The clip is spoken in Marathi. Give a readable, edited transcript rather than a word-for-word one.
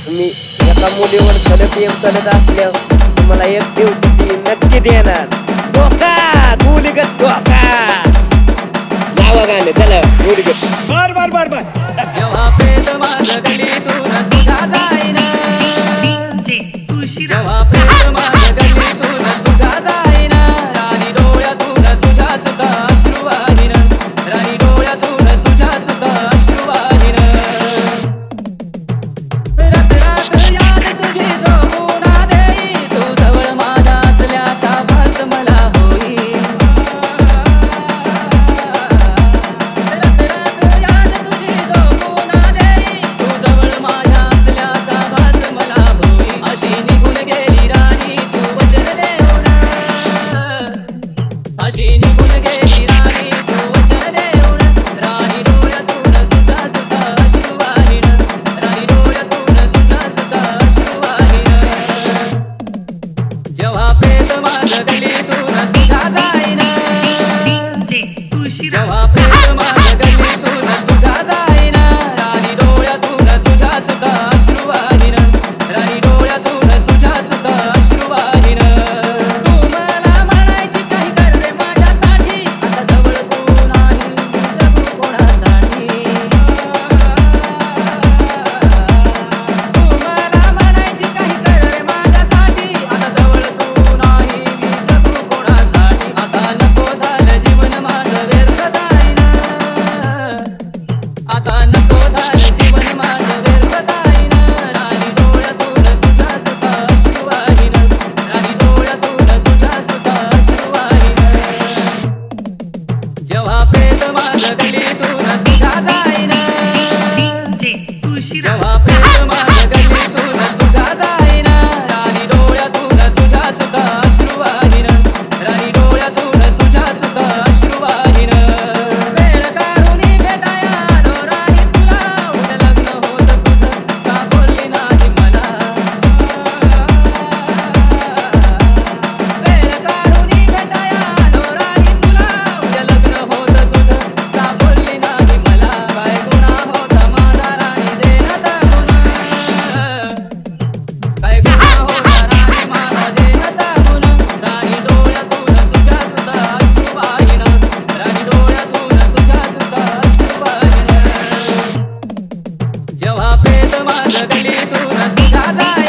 तुम्ही एका मुलीवर प्रेम करत असल्यावर तुम्हाला एक दिवशी ती नक्की देणार. धोका मुलीगत धोका. लावा गाणे चला मुलीगत. बर बर बर बर. जेव्हा प्रेम माझं गलीतून तुझा जाईन, जेव्हा प्रेम माझं गलीतून तुझा जाईन, राणी डोळ्यातून तुझ्या सुद्धा अश्रू वाहिन, राणी डोळ्यातून तुझ्या सुद्धा अश्रू वाहिन. रात रात याद तुझी झोपून देई, तू जवळ माझ्या असल्याचा भास मला होई. रात रात याद तुझी झोपून देई, तू जवळ माझ्या असल्याचा भास मला होई. अशी निघून गेली राणी तू वचन देऊन, अशी निघून गेली राणी तू वचन देऊन, राणी डोळ्यातून तुझा सुद्धा अश्रू वाहिन, राणी डोळ्यातून तुझा सुद्धा अश्रू वाहिन. जेव्हा प्रेम माझं गलीतून तुझा जाईन, जेव्हा प्रेम माझं गलीतून तुझा जाईन, राणी डोळ्यातून तुझ्या सुद्धा अश्रू वाहिन, राणी डोळ्यातून तुझ्या सुद्धा अश्रू वाहिन. तू मला म्हणायची काही कर रे माझ्यासाठी, आता जवळ तू नाही मी जगू कोणासाठी. तू मला म्हणायची काही कर रे माझ्यासाठी, आता जवळ तू नाही मी जगू कोणासाठी. आता नको झालं जीवन माझं व्यर्थ जाईन, आता नको झालं जीवन माझं व्यर्थ जाईन, राणी डोळ्यातून तुझ्या सुद्धा अश्रू वाहिन, राणी डोळ्यातून तुझ्या सुद्धा अश्रू वाहिन. जेव्हा प्रेम माझं गलीतून तुझा जाईन, जेव्हा प्रेम माझं गलीतून तुझा जाईन, राणी डोळ्यातून तुझ्या सुद्धा अश्रू वाहिन, राणी डोळ्यातून तुझ्या सुद्धा अश्रू वाहिन. वेळ काढून भेटाया आलो राणी तुला, उद्या लग्न होतं तुझं का बोलली नाही मला. वेळ काढून भेटाया आलो राणी तुला, उद्या लग्न होतं तुझं का बोलली नाही मला. काय गुन्हा होता माझा राणी दे ना सांगून, काय गुन्हा होता राणी माझा दे ना सांगून, राणी डोळ्यातून तुझ्या सुद्धा अश्रू वाहिन, राणी डोळ्यातून तुझ्या सुद्धा अश्रू वाहिन. जेव्हा प्रेम माझं गलीतून तुझा जाईन,